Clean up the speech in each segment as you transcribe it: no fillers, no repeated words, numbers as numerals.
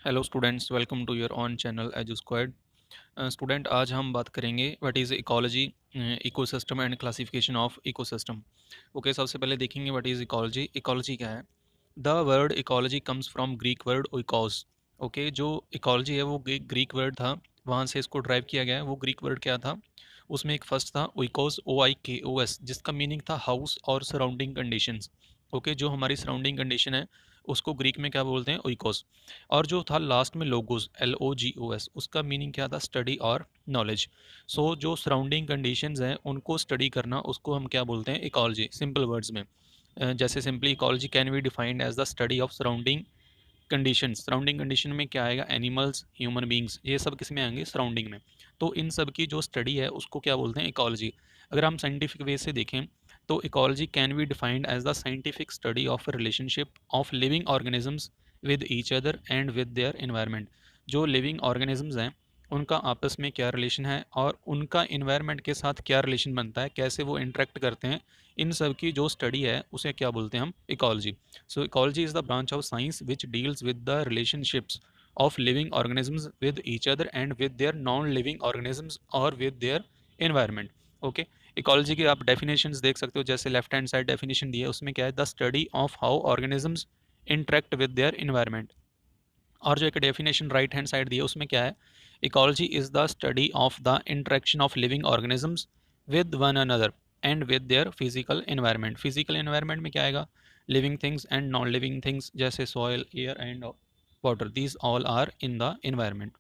Hello students, welcome to your own channel Edu Squad. Student, आज हम बात करेंगे what is ecology, ecosystem and classification of ecosystem. Okay, सबसे पहले देखेंगे व्हाट इज़ इकोलॉजी। इकोलॉजी क्या है? The word ecology comes from Greek word oikos. Okay, जो इकोलॉजी है वो ग्रीक वर्ड था, वहाँ से इसको ड्राइव किया गया है। वो ग्रीक वर्ड क्या था? उसमें एक फर्स्ट था ओइकोस, OIKOS, जिसका मीनिंग था हाउस और सराउंडिंग कंडीशंस। ओके, जो हमारी सराउंडिंग कंडीशन है उसको ग्रीक में क्या बोलते हैं? ओइकोस। और जो था लास्ट में लोगोस, LOGOS, उसका मीनिंग क्या था? स्टडी और नॉलेज। सो जो सराउंडिंग कंडीशंस हैं उनको स्टडी करना, उसको हम क्या बोलते हैं? इकोलॉजी, सिंपल वर्ड्स में। जैसे simply ecology can be defined as the study of surrounding condition. Surrounding condition में क्या आएगा? एनिमल्स, ह्यूमन बींग्स, ये सब किस में आएंगे? सराउंडिंग में। तो इन सब की जो स्टडी है उसको क्या बोलते हैं? इकोलॉजी। अगर हम साइंटिफिक वे से देखें तो ecology can be defined as the scientific study of relationship of living organisms with each other and with their environment. जो लिविंग ऑर्गेनिजम्स हैं उनका आपस में क्या रिलेशन है और उनका इन्वायरमेंट के साथ क्या रिलेशन बनता है, कैसे वो इंटरेक्ट करते हैं, इन सब की जो स्टडी है उसे क्या बोलते हैं हम? Ecology. So ecology is the branch of science which deals with the relationships of living organisms with each other and with their non-living organisms or with their environment. Okay, ecology की आप definitions देख सकते हो, जैसे left hand side definition दी है उसमें क्या है? The study of how organisms interact with their environment. और जो एक डेफिनेशन राइट हैंड साइड दी है उसमें क्या है? Ecology is the study of the interaction of living organisms with one another and with their physical environment. Physical environment में क्या आएगा? Living things and non living things, जैसे soil, air and water, these all are in the environment.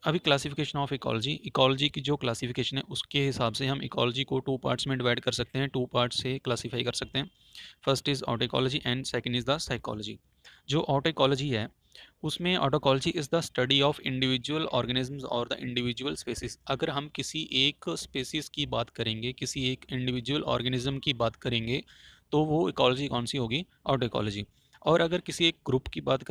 अभी classification of ecology, ecology की जो classification है उसके हिसाब से हम इकोलॉजी को टू पार्ट्स में डिवाइड कर सकते हैं, टू पार्ट्स से क्लासीफाई कर सकते हैं। First is autecology and second is the psychology. जो ऑटोइकोलॉजी है उसमें autecology is the study of individual organisms और द इंडिविजुअल स्पेसिस। अगर हम किसी एक स्पेसिस की बात करेंगे, किसी एक इंडिविजुअल ऑर्गेनिज्म की बात करेंगे, तो वो इकोलॉजी कौन सी होगी? ऑटोइकोलॉजी। और अगर किसी एक ग्रुप की बात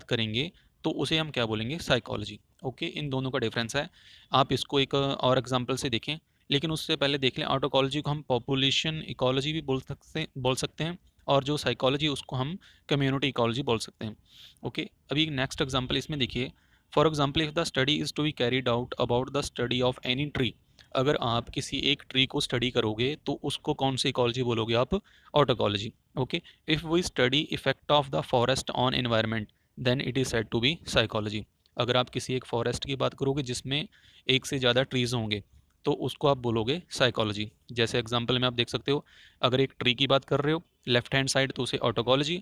करेंगे तो उसे हम क्या बोलेंगे? साइकोलॉजी। ओके, इन दोनों का डिफरेंस है। आप इसको एक और एग्जांपल से देखें, लेकिन उससे पहले देख लें ऑटोकोलॉजी को हम पॉपुलेशन इकोलॉजी भी बोल सकते हैं और जो साइकोलॉजी उसको हम कम्युनिटी इकोलॉजी बोल सकते हैं। ओके, अभी नेक्स्ट एग्जांपल इसमें देखिए। For example, if the study is to be carried out about the study of any tree. अगर आप किसी एक ट्री को स्टडी करोगे तो उसको कौन सी इकोलॉजी बोलोगे आप? Autoecology. Okay, if we study effect of the forest on environment then it is said to be psychology. अगर आप किसी एक फॉरेस्ट की बात करोगे जिसमें एक से ज़्यादा ट्रीज़ होंगे तो उसको आप बोलोगे साइकोलॉजी। जैसे एग्जांपल में आप देख सकते हो, अगर एक ट्री की बात कर रहे हो लेफ्ट हैंड साइड तो उसे ऑटोकोलॉजी,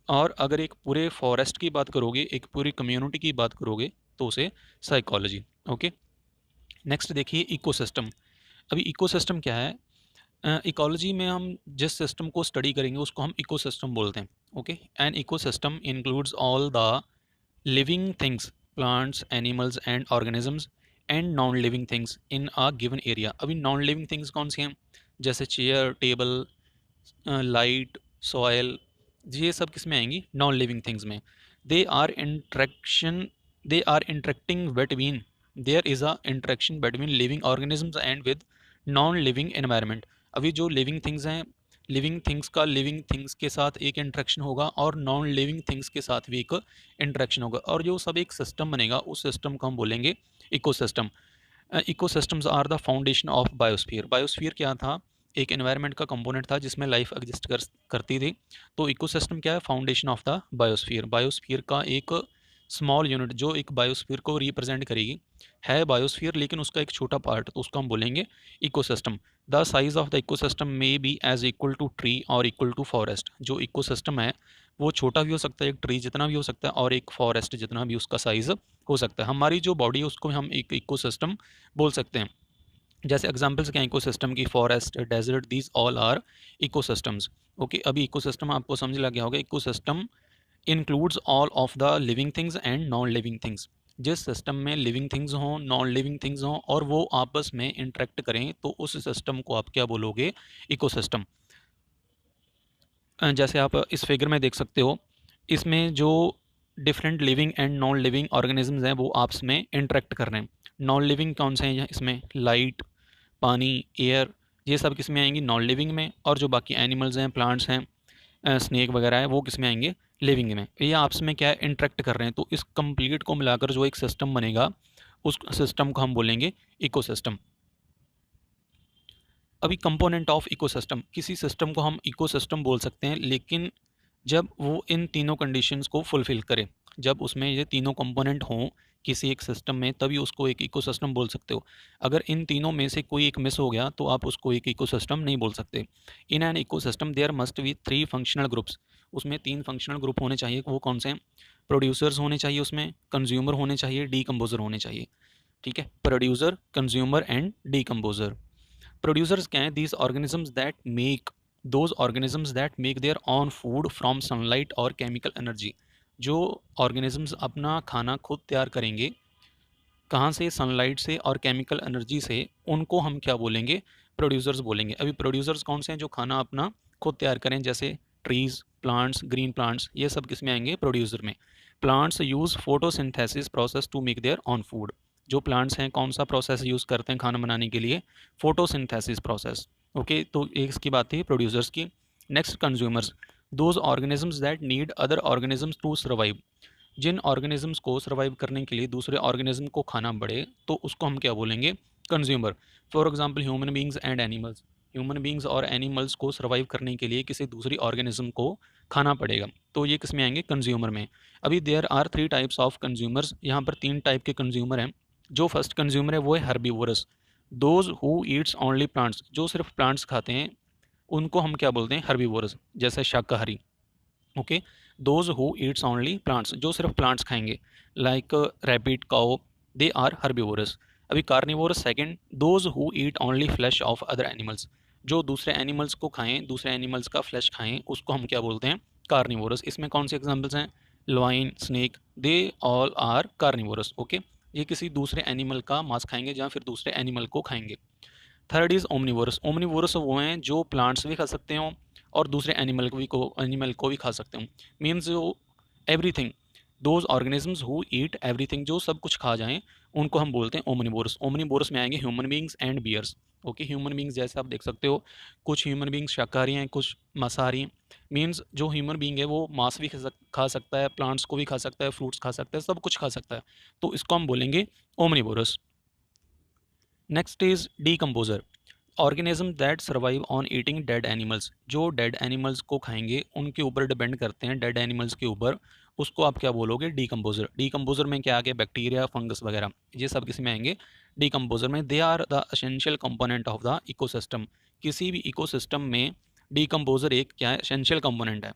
और अगर एक पूरे फॉरेस्ट की बात करोगे, एक पूरी कम्युनिटी की बात करोगे तो उसे साइकोलॉजी। ओके, नेक्स्ट देखिए इकोसिस्टम। अभी इकोसिस्टम क्या है? इकोलॉजी में हम जिस सिस्टम को स्टडी करेंगे उसको हम इकोसिस्टम बोलते हैं। Okay, an ecosystem includes all the living things, plants, animals and organisms and non living things in a given area. अभी नॉन लिविंग थिंग्स कौन सी हैं? जैसे चेयर, टेबल, लाइट, सॉयल, ये सब किस में आएंगी? नॉन लिविंग थिंग्स में। They are interaction they are interacting between there is a interaction between living organisms and with non living environment. अभी जो लिविंग थिंग्स हैं, लिविंग थिंग्स का लिविंग थिंग्स के साथ एक इंटरेक्शन होगा और नॉन लिविंग थिंग्स के साथ भी एक इंटरेक्शन होगा, और जो सब एक सिस्टम बनेगा उस सिस्टम को हम बोलेंगे ecosystem. Ecosystems are the foundation of biosphere. Biosphere क्या था? एक एनवायरनमेंट का कंपोनेंट था जिसमें लाइफ करती थी। तो इकोसिस्टम क्या है? Foundation of the biosphere. Biosphere का एक स्मॉल यूनिट जो एक बायोस्फीयर को रिप्रेजेंट करेगी है बायोस्फीयर, लेकिन उसका एक छोटा पार्ट, तो उसको हम बोलेंगे ecosystem. The size of the ecosystem may be as equal to tree और इक्वल टू फॉरेस्ट। जो इकोसिस्टम है वो छोटा भी हो सकता है, एक ट्री जितना भी हो सकता है, और एक फॉरेस्ट जितना भी उसका साइज़ हो सकता है। हमारी जो बॉडी है उसको हम एक इकोसिस्टम बोल सकते हैं। जैसे एग्जांपल्स क्या हैं इकोसिस्टम की? Forest, desert, these all are ecosystems. Okay, अभी इकोसिस्टम आपको समझ लग गया होगा। Ecosystem includes all of the living things and non living things. जिस सिस्टम में लिविंग थिंग्स हों, नॉन लिविंग थिंग्स हों और वो आपस में इंटरेक्ट करें तो उस सिस्टम को आप क्या बोलोगे? इकोसिस्टम। जैसे आप इस फिगर में देख सकते हो, इसमें जो different living and non living organisms हैं वो आपस में इंटरेक्ट कर रहे हैं। नॉन लिविंग कौन से हैं? इसमें लाइट, पानी, एयर, ये सब किस में आएंगी, नॉन लिविंग में। और जो बाकी एनिमल्स हैं, प्लांट्स हैं, स्नेक वगैरह है, वो किस में आएंगे, लिविंग में। ये आपस में क्या है, इंटरेक्ट कर रहे हैं। तो इस कंप्लीट को मिलाकर जो एक सिस्टम बनेगा, उस सिस्टम को हम बोलेंगे इकोसिस्टम। अभी कंपोनेंट ऑफ इकोसिस्टम, किसी सिस्टम को हम इकोसिस्टम बोल सकते हैं लेकिन जब वो इन तीनों कंडीशंस को फुलफिल करे, जब उसमें ये तीनों कंपोनेंट हों किसी एक सिस्टम में, तभी उसको एक इकोसिस्टम बोल सकते हो। अगर इन तीनों में से कोई एक मिस हो गया तो आप उसको एक इकोसिस्टम नहीं बोल सकते। In an ecosystem there must be 3 functional groups, उसमें 3 फंक्शनल ग्रुप होने चाहिए। वो कौन से हैं, प्रोड्यूसर्स होने चाहिए, उसमें कंज्यूमर होने चाहिए, डीकम्पोजर होने चाहिए। ठीक है, producer, consumer and decomposer. Producers क्या हैं, these organisms that make, those organisms that make their own food from sunlight और केमिकल एनर्जी। जो ऑर्गेनिजम्स अपना खाना खुद तैयार करेंगे, कहाँ से, सनलाइट से और केमिकल एनर्जी से, उनको हम क्या बोलेंगे, प्रोड्यूसर्स बोलेंगे। अभी प्रोड्यूसर्स कौन से हैं, जो खाना अपना खुद तैयार करें, जैसे ट्रीज, प्लांट्स, ग्रीन प्लांट्स, ये सब किस में आएंगे, प्रोड्यूसर में। Plants use photosynthesis process to make their own food. जो प्लांट्स हैं कौन सा प्रोसेस यूज़ करते हैं खाना बनाने के लिए, फोटोसिंथेसिस प्रोसेस। ओके, तो एक इसकी बात थी प्रोड्यूसर्स की। Next, consumers, those organisms that need other organisms to survive. जिन ऑर्गेनिजम्स को सर्वाइव करने के लिए दूसरे ऑर्गेनिज्म को खाना पड़े, तो उसको हम क्या बोलेंगे, consumer. For example human beings and animals, human beings और एनिमल्स को सर्वाइव करने के लिए किसी दूसरी ऑर्गेनिज्म को खाना पड़ेगा, तो ये किस में आएंगे, कंज्यूमर में। अभी there are 3 types of consumers, यहाँ पर 3 टाइप के कंज्यूमर हैं। जो फर्स्ट कंज्यूमर है वो है herbivorous, those who eats only plants, जो सिर्फ प्लांट्स खाते हैं, उनको हम क्या बोलते हैं, हर्बीवोरस, जैसे शाकाहारी। Okay, those who eats only plants, जो सिर्फ प्लांट्स खाएंगे, like rabbit, cow, they are herbivorous. अभी carnivorous second, those who eat only flesh of other animals, जो दूसरे एनिमल्स को खाएं, दूसरे एनिमल्स का फ्लैश खाएं, उसको हम क्या बोलते हैं, कार्निवोरस। इसमें कौन से एग्जांपल्स हैं, lion, snake, they all are carnivorous. Okay, ये किसी दूसरे एनिमल का मांस खाएंगे या फिर दूसरे एनिमल को खाएंगे। थर्ड इज़ ओमनीवोरस, ओमनीवोरस वो हैं जो प्लांट्स भी खा सकते हो और दूसरे एनिमल को भी खा सकते हो। मीन्स जो everything, those organisms who eat everything, जो सब कुछ खा जाएं, उनको हम बोलते हैं ओमनीवोरस। ओमनीवोरस में आएंगे human beings and bears. Okay, human beings जैसे आप देख सकते हो, कुछ ह्यूमन बींग्स शाकाहारी हैं, कुछ मांसाहारी हैं। मीन्स जो ह्यूमन बींग है वो मांस भी खा सकता है, प्लांट्स को भी खा सकता है, फ्रूट्स खा सकता है, सब कुछ खा सकता है, तो इसको हम बोलेंगे omnivorous. Next is decomposer, organism that survive on eating dead animals, जो डेड एनिमल्स को खाएंगे, उनके ऊपर डिपेंड करते हैं, डेड एनिमल्स के ऊपर, उसको आप क्या बोलोगे, डीकम्पोजर। डीकम्पोजर में क्या आ गया, बैक्टीरिया, फंगस वगैरह, ये सब किस में आएंगे, डीकम्पोजर में। They are the essential component of the ecosystem, किसी भी इकोसिस्टम में डीकम्पोजर एक क्या है, एसेंशियल कंपोनेंट है।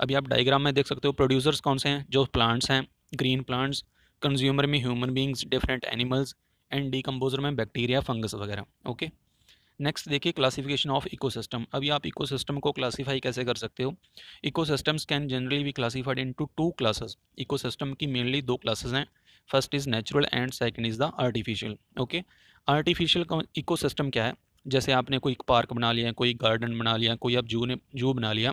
अभी आप डायग्राम में देख सकते हो, प्रोड्यूसर्स कौन से हैं, जो प्लांट्स हैं, ग्रीन प्लांट्स, कंज्यूमर में human beings, different animals, and decomposer में बैक्टीरिया, फंगस वगैरह। ओके, नेक्स्ट देखिए क्लासिफिकेशन ऑफ इकोसिस्टम। अभी आप इकोसिस्टम को क्लासीफाई कैसे कर सकते हो, ecosystems can generally be classified into 2 classes. Ecosystem की मेनली 2 क्लासेस हैं, first is natural and second is the artificial. Okay, artificial ecosystem क्या है, जैसे आपने कोई पार्क बना लिया, कोई गार्डन बना लिया, कोई आप जू बना लिया,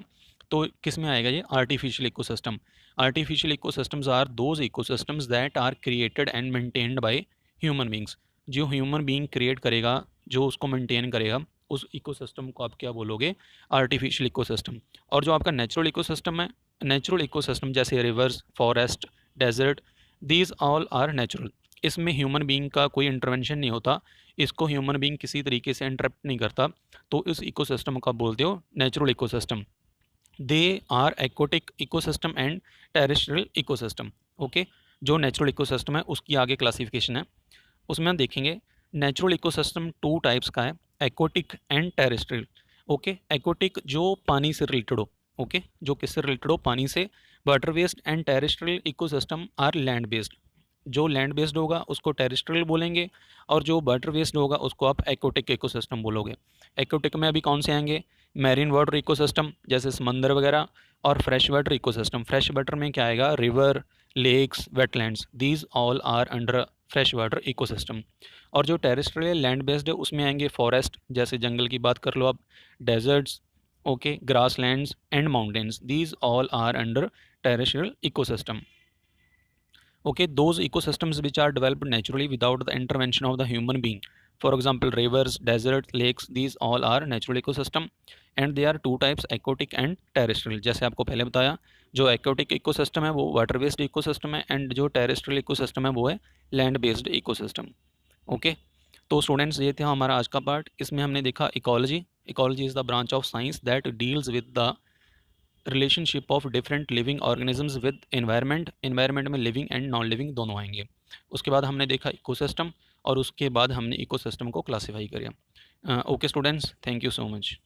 तो किस में आएगा ये, artificial ecosystem. Artificial ecosystems are those ecosystems that are created and maintained by human beings, जो ह्यूमन बींग क्रिएट करेगा, जो उसको मेंटेन करेगा, उस इकोसिस्टम को आप क्या बोलोगे, आर्टिफिशियल इकोसिस्टम। और जो आपका नेचुरल इकोसिस्टम है, नेचुरल इकोसिस्टम जैसे rivers, forest, desert, these all are natural, इसमें ह्यूमन बीइंग का कोई इंटरवेंशन नहीं होता, इसको ह्यूमन बीइंग किसी तरीके से इंटरप्ट नहीं करता, तो इस इकोसिस्टम को आप बोलते हो natural ecosystem. They are aquatic ecosystem and terrestrial ecosystem. Okay, जो नेचुरल इकोसिस्टम है उसकी आगे क्लासिफिकेशन है, उसमें हम देखेंगे नेचुरल इकोसिस्टम 2 टाइप्स का है, aquatic and terrestrial. Okay, aquatic जो पानी से रिलेटेड हो, ओके, जो किससे रिलेटेड हो, पानी से, water based, and terrestrial ecosystem are land based, जो लैंड बेस्ड होगा उसको टेरेस्ट्रियल बोलेंगे, और जो वाटर बेस्ड होगा उसको आप एक्वाटिक इकोसिस्टम बोलोगे। एक्वाटिक में अभी कौन से आएंगे, मैरीन वाटर इकोसिस्टम जैसे समंदर वगैरह, और fresh water ecosystem, fresh water में क्या आएगा, river, lakes, wetlands, these all are under fresh water ecosystem. और जो टेरेस्ट्रियल लैंड बेस्ड है उसमें आएंगे फॉरेस्ट, जैसे जंगल की बात कर लो आप, deserts, okay, grass lands and mountains, these all are under terrestrial ecosystem. Okay, those ecosystems which are developed naturally without the intervention of the human being, for example rivers, desert, lakes, these all are natural ecosystem and they are two types, aquatic and terrestrial. जैसे आपको पहले बताया, जो aquatic ecosystem है वो water based ecosystem है, and जो terrestrial ecosystem है वो है लैंड बेस्ड इकोसिस्टम। ओके, तो स्टूडेंट्स ये था हमारा आज का पार्ट। इसमें हमने देखा ecology. Ecology is the branch of science that deals with the relationship of different living organisms with environment. Environment में लिविंग एंड नॉन लिविंग दोनों आएंगे। उसके बाद हमने देखा इकोसिस्टम, और उसके बाद हमने इकोसिस्टम को क्लासीफाई किया। Okay students, thank you so much.